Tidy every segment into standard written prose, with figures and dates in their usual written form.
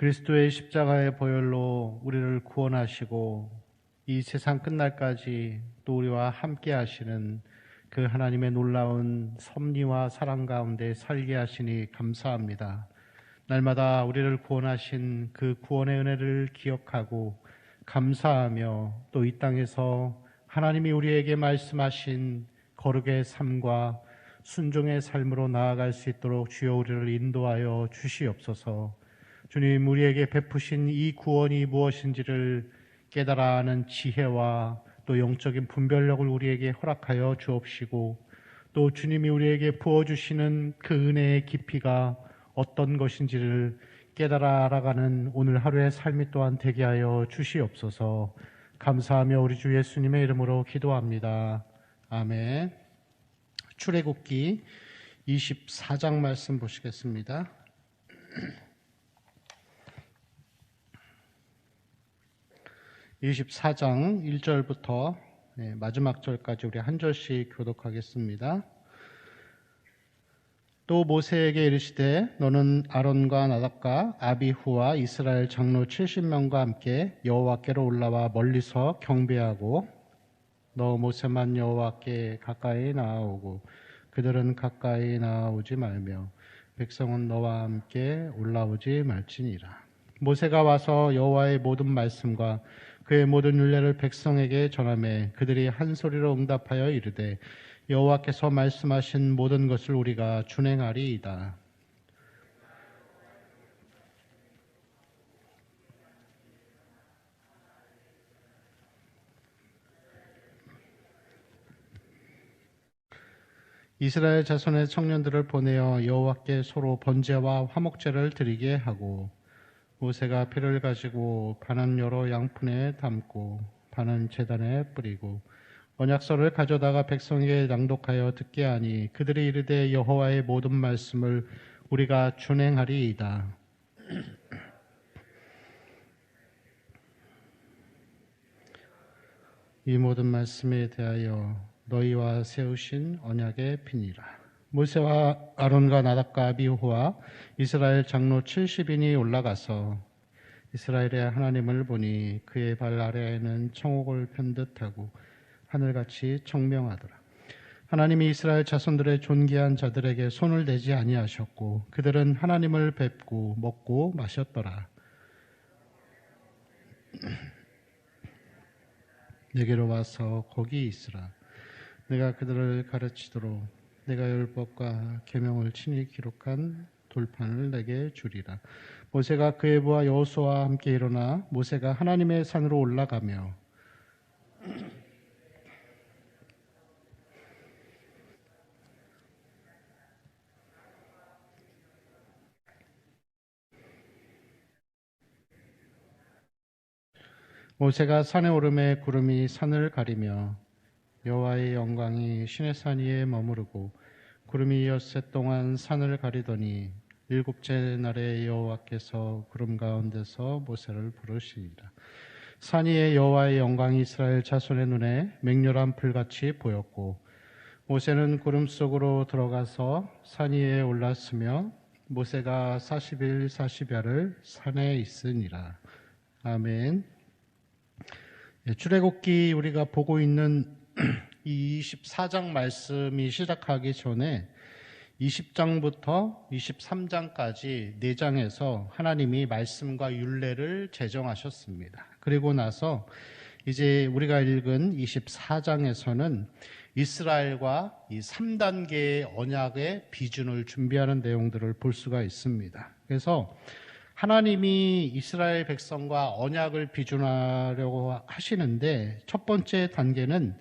그리스도의 십자가의 보혈로 우리를 구원하시고 이 세상 끝날까지 또 우리와 함께 하시는 그 하나님의 놀라운 섭리와 사랑 가운데 살게 하시니 감사합니다. 날마다 우리를 구원하신 그 구원의 은혜를 기억하고 감사하며 또 이 땅에서 하나님이 우리에게 말씀하신 거룩의 삶과 순종의 삶으로 나아갈 수 있도록 주여 우리를 인도하여 주시옵소서. 주님, 우리에게 베푸신 이 구원이 무엇인지를 깨달아 아는 지혜와 또 영적인 분별력을 우리에게 허락하여 주옵시고, 또 주님이 우리에게 부어주시는 그 은혜의 깊이가 어떤 것인지를 깨달아 알아가는 오늘 하루의 삶이 또한 되게 하여 주시옵소서. 감사하며 우리 주 예수님의 이름으로 기도합니다. 아멘. 출애굽기 24장 말씀 보시겠습니다. 24장 1절부터 마지막 절까지 우리 한 절씩 교독하겠습니다. 또 모세에게 이르시되 너는 아론과 나답과 아비후와 이스라엘 장로 70명과 함께 여호와께로 올라와 멀리서 경배하고 너 모세만 여호와께 가까이 나아오고 그들은 가까이 나아오지 말며 백성은 너와 함께 올라오지 말지니라. 모세가 와서 여호와의 모든 말씀과 그의 모든 율례를 백성에게 전하매 그들이 한 소리로 응답하여 이르되 여호와께서 말씀하신 모든 것을 우리가 준행하리이다. 이스라엘 자손의 청년들을 보내어 여호와께 서로 번제와 화목제를 드리게 하고 모세가 피를 가지고 반은 여러 양푼에 담고 반은 제단에 뿌리고 언약서를 가져다가 백성에게 낭독하여 듣게 하니 그들이 이르되 여호와의 모든 말씀을 우리가 준행하리이다. 이 모든 말씀에 대하여 너희와 세우신 언약의 피니라. 모세와 아론과 나답과 아비후와 이스라엘 장로 70인이 올라가서 이스라엘의 하나님을 보니 그의 발 아래에는 청옥을 편 듯하고 하늘같이 청명하더라. 하나님이 이스라엘 자손들의 존귀한 자들에게 손을 대지 아니하셨고 그들은 하나님을 뵙고 먹고 마셨더라. 내게로 와서 거기 있으라. 내가 그들을 가르치도록 내가 율법과 계명을 친히 기록한 돌판을 내게 주리라. 모세가 그의 부하 여호수아와 함께 일어나 모세가 하나님의 산으로 올라가며 모세가 산에 오르매 구름이 산을 가리며 여호와의 영광이 시내산 위에 머무르고 구름이 엿새 동안 산을 가리더니 일곱째 날에 여호와께서 구름 가운데서 모세를 부르시니라. 산 위에 여호와의 영광이 이스라엘 자손의 눈에 맹렬한 불같이 보였고 모세는 구름 속으로 들어가서 산 위에 올랐으며 모세가 40일 40야를 산에 있으니라. 아멘. 출애굽기 우리가 보고 있는 이 24장 말씀이 시작하기 전에 20장부터 23장까지 4장에서 하나님이 말씀과 율례를 제정하셨습니다. 그리고 나서 이제 우리가 읽은 24장에서는 이스라엘과 이 3단계의 언약의 비준을 준비하는 내용들을 볼 수가 있습니다. 그래서 하나님이 이스라엘 백성과 언약을 비준하려고 하시는데 첫 번째 단계는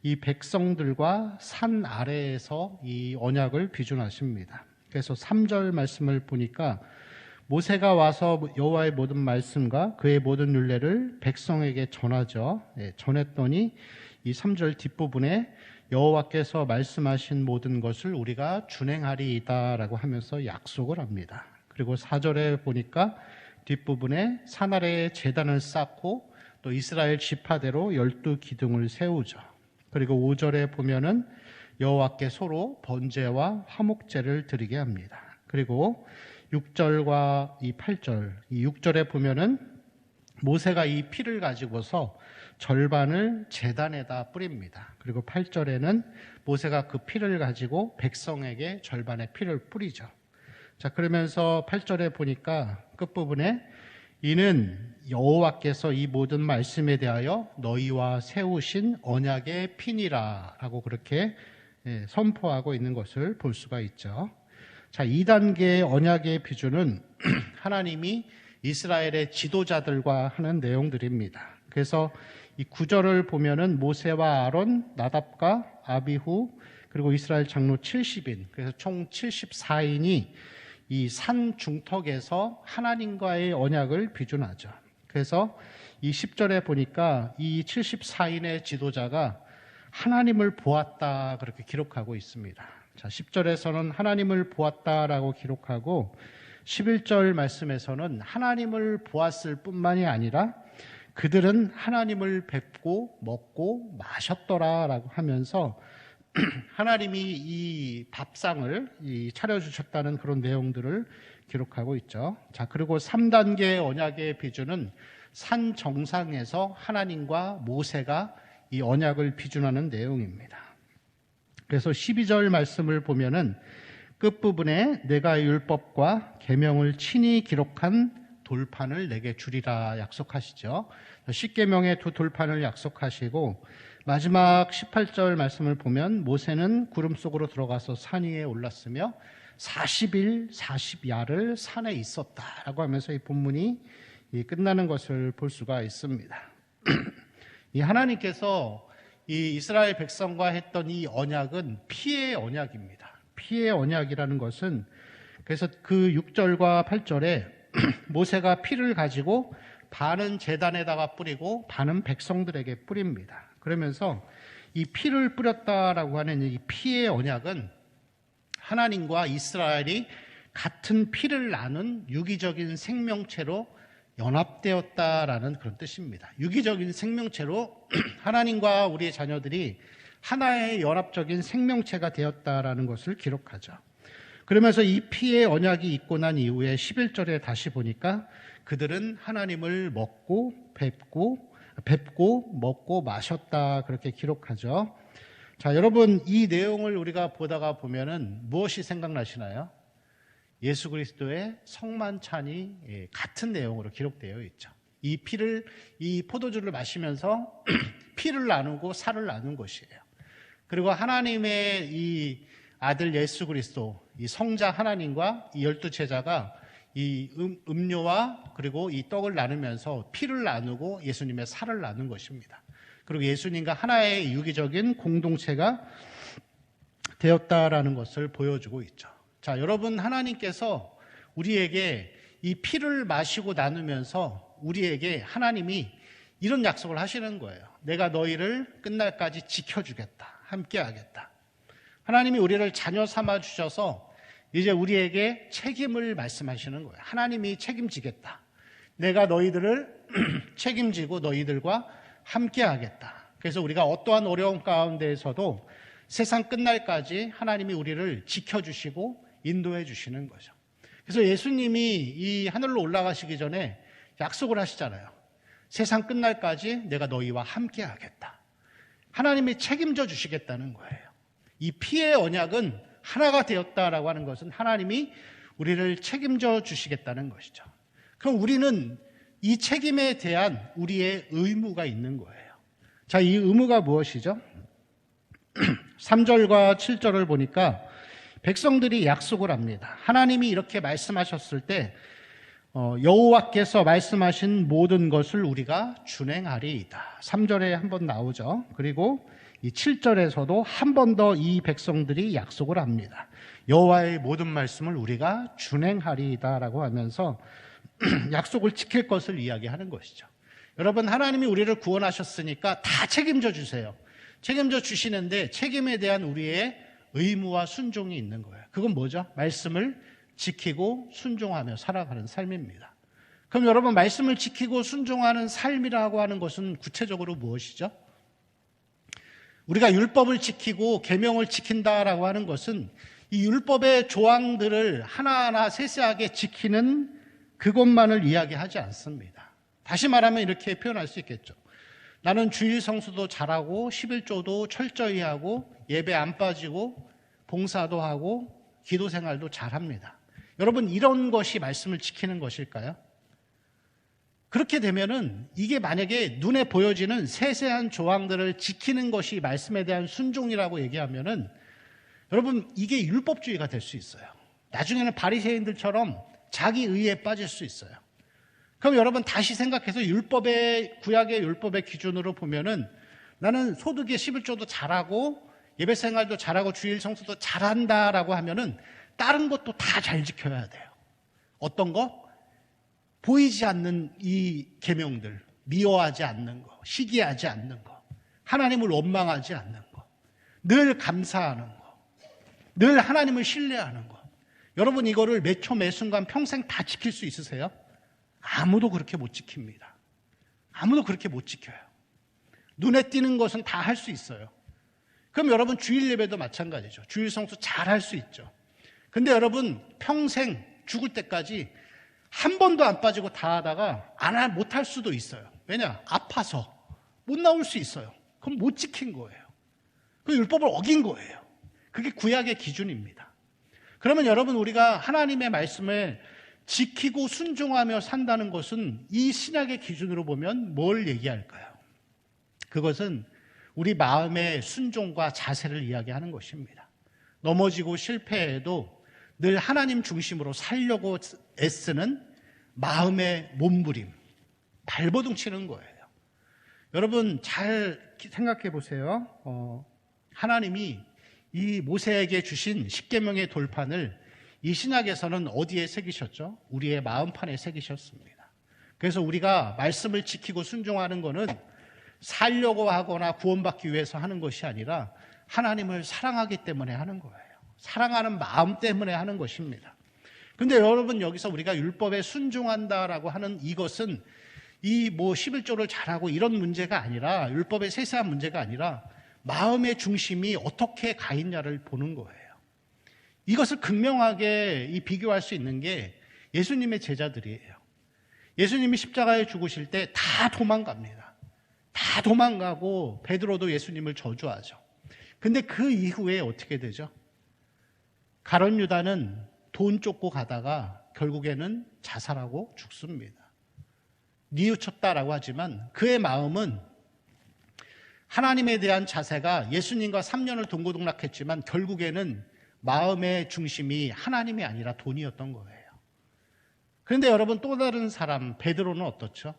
이 백성들과 산 아래에서 이 언약을 비준하십니다. 그래서 3절 말씀을 보니까 모세가 와서 여호와의 모든 말씀과 그의 모든 율례를 백성에게 전하죠. 전했더니 이 3절 뒷부분에 여호와께서 말씀하신 모든 것을 우리가 준행하리이다라고 하면서 약속을 합니다. 그리고 4절에 보니까 뒷부분에 산 아래에 제단을 쌓고 또 이스라엘 지파대로 12기둥을 세우죠. 그리고 5절에 보면은 여호와께 서로 번제와 화목제를 드리게 합니다. 그리고 6절과 이 8절, 이 6절에 보면은 모세가 이 피를 가지고서 절반을 제단에다 뿌립니다. 그리고 8절에는 모세가 그 피를 가지고 백성에게 절반의 피를 뿌리죠. 자, 그러면서 8절에 보니까 끝부분에 이는 여호와께서 이 모든 말씀에 대하여 너희와 세우신 언약의 피니라 라고 그렇게 선포하고 있는 것을 볼 수가 있죠. 자, 2단계의 언약의 비주는 하나님이 이스라엘의 지도자들과 하는 내용들입니다. 그래서 이 9절을 보면은 모세와 아론, 나답과 아비후, 그리고 이스라엘 장로 70인, 그래서 총 74인이 이 산 중턱에서 하나님과의 언약을 비준하죠. 그래서 이 10절에 보니까 이 74인의 지도자가 하나님을 보았다 그렇게 기록하고 있습니다. 자, 10절에서는 하나님을 보았다라고 기록하고 11절 말씀에서는 하나님을 보았을 뿐만이 아니라 그들은 하나님을 뵙고 먹고 마셨더라라고 하면서 하나님이 이 밥상을 차려주셨다는 그런 내용들을 기록하고 있죠. 자, 그리고 3단계 언약의 비주는 산 정상에서 하나님과 모세가 이 언약을 비준하는 내용입니다. 그래서 12절 말씀을 보면은 끝부분에 내가 율법과 계명을 친히 기록한 돌판을 내게 주리라 약속하시죠. 10계명의 두 돌판을 약속하시고 마지막 18절 말씀을 보면 모세는 구름 속으로 들어가서 산 위에 올랐으며 40일 40야를 산에 있었다라고 하면서 이 본문이 끝나는 것을 볼 수가 있습니다. 이 하나님께서 이 이스라엘 백성과 했던 이 언약은 피의 언약입니다. 피의 언약이라는 것은 그래서 그 6절과 8절에 모세가 피를 가지고 반은 제단에다가 뿌리고 반은 백성들에게 뿌립니다. 그러면서 이 피를 뿌렸다라고 하는 이 피의 언약은 하나님과 이스라엘이 같은 피를 나눈 유기적인 생명체로 연합되었다라는 그런 뜻입니다. 유기적인 생명체로 하나님과 우리의 자녀들이 하나의 연합적인 생명체가 되었다라는 것을 기록하죠. 그러면서 이 피의 언약이 있고 난 이후에 11절에 다시 보니까 그들은 하나님을 뵙고 먹고 마셨다 그렇게 기록하죠. 자, 여러분 이 내용을 우리가 보다가 보면은 무엇이 생각나시나요? 예수 그리스도의 성만찬이 같은 내용으로 기록되어 있죠. 이 포도주를 마시면서 피를 나누고 살을 나눈 것이에요. 그리고 하나님의 이 아들 예수 그리스도, 이 성자 하나님과 이 12제자가 이 음료와 그리고 이 떡을 나누면서 피를 나누고 예수님의 살을 나눈 것입니다. 그리고 예수님과 하나의 유기적인 공동체가 되었다라는 것을 보여주고 있죠. 자, 여러분 하나님께서 우리에게 이 피를 마시고 나누면서 우리에게 하나님이 이런 약속을 하시는 거예요. 내가 너희를 끝날까지 지켜주겠다. 함께하겠다. 하나님이 우리를 자녀 삼아 주셔서 이제 우리에게 책임을 말씀하시는 거예요. 하나님이 책임지겠다. 내가 너희들을 책임지고 너희들과 함께하겠다. 그래서 우리가 어떠한 어려움 가운데에서도 세상 끝날까지 하나님이 우리를 지켜주시고 인도해 주시는 거죠. 그래서 예수님이 이 하늘로 올라가시기 전에 약속을 하시잖아요. 세상 끝날까지 내가 너희와 함께하겠다. 하나님이 책임져 주시겠다는 거예요. 이 피의 언약은 하나가 되었다라고 하는 것은 하나님이 우리를 책임져 주시겠다는 것이죠. 그럼 우리는 이 책임에 대한 우리의 의무가 있는 거예요. 자, 이 의무가 무엇이죠? 3절과 7절을 보니까 백성들이 약속을 합니다. 하나님이 이렇게 말씀하셨을 때 여호와께서 말씀하신 모든 것을 우리가 준행하리이다. 3절에 한번 나오죠. 그리고 이 7절에서도 한 번 더 이 백성들이 약속을 합니다. 여호와의 모든 말씀을 우리가 준행하리이다라고 하면서 약속을 지킬 것을 이야기하는 것이죠. 여러분 하나님이 우리를 구원하셨으니까 다 책임져 주세요. 책임져 주시는데 책임에 대한 우리의 의무와 순종이 있는 거예요. 그건 뭐죠? 말씀을 지키고 순종하며 살아가는 삶입니다. 그럼 여러분 말씀을 지키고 순종하는 삶이라고 하는 것은 구체적으로 무엇이죠? 우리가 율법을 지키고 계명을 지킨다라고 하는 것은 이 율법의 조항들을 하나하나 세세하게 지키는 그것만을 이야기하지 않습니다. 다시 말하면 이렇게 표현할 수 있겠죠. 나는 주일 성수도 잘하고 11조도 철저히 하고 예배 안 빠지고 봉사도 하고 기도 생활도 잘합니다. 여러분, 이런 것이 말씀을 지키는 것일까요? 그렇게 되면은 이게 만약에 눈에 보여지는 세세한 조항들을 지키는 것이 말씀에 대한 순종이라고 얘기하면은 여러분, 이게 율법주의가 될 수 있어요. 나중에는 바리새인들처럼 자기 의에 빠질 수 있어요. 그럼 여러분 다시 생각해서 구약의 율법의 기준으로 보면은 나는 소득의 11조도 잘하고 예배 생활도 잘하고 주일 성수도 잘한다라고 하면은 다른 것도 다 잘 지켜야 돼요. 어떤 거? 보이지 않는 이 계명들, 미워하지 않는 거, 시기하지 않는 거, 하나님을 원망하지 않는 거, 늘 감사하는 거, 늘 하나님을 신뢰하는 거. 여러분, 이거를 매 초 매 순간 평생 다 지킬 수 있으세요? 아무도 그렇게 못 지킵니다. 아무도 그렇게 못 지켜요. 눈에 띄는 것은 다 할 수 있어요. 그럼 여러분, 주일 예배도 마찬가지죠. 주일 성수 잘 할 수 있죠. 근데 여러분, 평생 죽을 때까지 한 번도 안 빠지고 다 하다가 못 할 수도 있어요. 왜냐? 아파서 못 나올 수 있어요. 그럼 못 지킨 거예요. 그 율법을 어긴 거예요. 그게 구약의 기준입니다. 그러면 여러분, 우리가 하나님의 말씀을 지키고 순종하며 산다는 것은 이 신약의 기준으로 보면 뭘 얘기할까요? 그것은 우리 마음의 순종과 자세를 이야기하는 것입니다. 넘어지고 실패해도 늘 하나님 중심으로 살려고 애쓰는 마음의 몸부림, 발버둥 치는 거예요. 여러분, 잘 생각해 보세요. 하나님이 이 모세에게 주신 십계명의 돌판을 이 신약에서는 어디에 새기셨죠? 우리의 마음판에 새기셨습니다. 그래서 우리가 말씀을 지키고 순종하는 것은 살려고 하거나 구원받기 위해서 하는 것이 아니라 하나님을 사랑하기 때문에 하는 거예요. 사랑하는 마음 때문에 하는 것입니다. 그런데 여러분, 여기서 우리가 율법에 순종한다라고 하는 이것은 이 11조를 잘하고 이런 문제가 아니라, 율법의 세세한 문제가 아니라 마음의 중심이 어떻게 가 있냐를 보는 거예요. 이것을 극명하게 비교할 수 있는 게 예수님의 제자들이에요. 예수님이 십자가에 죽으실 때 다 도망갑니다. 다 도망가고 베드로도 예수님을 저주하죠. 근데 그 이후에 어떻게 되죠? 가룟 유다는 돈 쫓고 가다가 결국에는 자살하고 죽습니다. 뉘우쳤다라고 하지만 그의 마음은 하나님에 대한 자세가 예수님과 3년을 동고동락했지만 결국에는 마음의 중심이 하나님이 아니라 돈이었던 거예요. 그런데 여러분, 또 다른 사람 베드로는 어떻죠?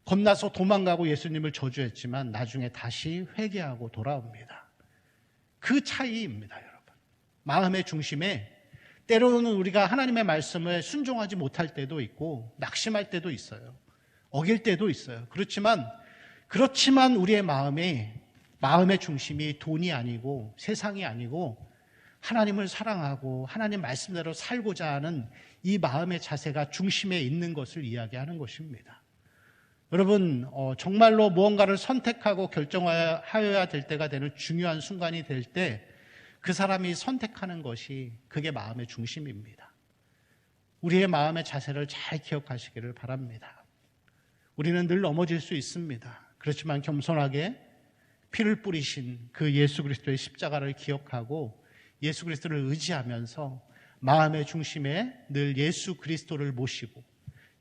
겁나서 도망가고 예수님을 저주했지만 나중에 다시 회개하고 돌아옵니다. 그 차이입니다, 여러분. 마음의 중심에 때로는 우리가 하나님의 말씀을 순종하지 못할 때도 있고 낙심할 때도 있어요. 어길 때도 있어요. 그렇지만 우리의 마음의 중심이 돈이 아니고 세상이 아니고 하나님을 사랑하고 하나님 말씀대로 살고자 하는 이 마음의 자세가 중심에 있는 것을 이야기하는 것입니다. 여러분, 정말로 무언가를 선택하고 결정하여야 될 때가 되는 중요한 순간이 될 때 그 사람이 선택하는 것이 그게 마음의 중심입니다. 우리의 마음의 자세를 잘 기억하시기를 바랍니다. 우리는 늘 넘어질 수 있습니다. 그렇지만 겸손하게 피를 뿌리신 그 예수 그리스도의 십자가를 기억하고 예수 그리스도를 의지하면서 마음의 중심에 늘 예수 그리스도를 모시고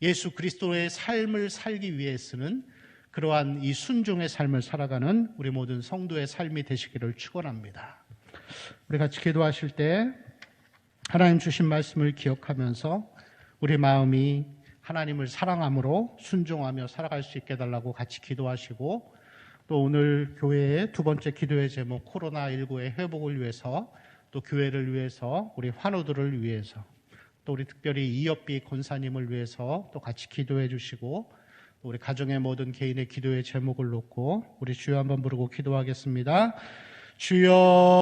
예수 그리스도의 삶을 살기 위해서는 그러한 이 순종의 삶을 살아가는 우리 모든 성도의 삶이 되시기를 축원합니다. 우리 같이 기도하실 때 하나님 주신 말씀을 기억하면서 우리 마음이 하나님을 사랑함으로 순종하며 살아갈 수 있게 해달라고 같이 기도하시고, 또 오늘 교회의 두 번째 기도의 제목 코로나19의 회복을 위해서, 또 교회를 위해서, 우리 환우들을 위해서, 또 우리 특별히 이업비 권사님을 위해서 또 같이 기도해 주시고, 우리 가정의 모든 개인의 기도의 제목을 놓고 우리 주여 한번 부르고 기도하겠습니다. 주여.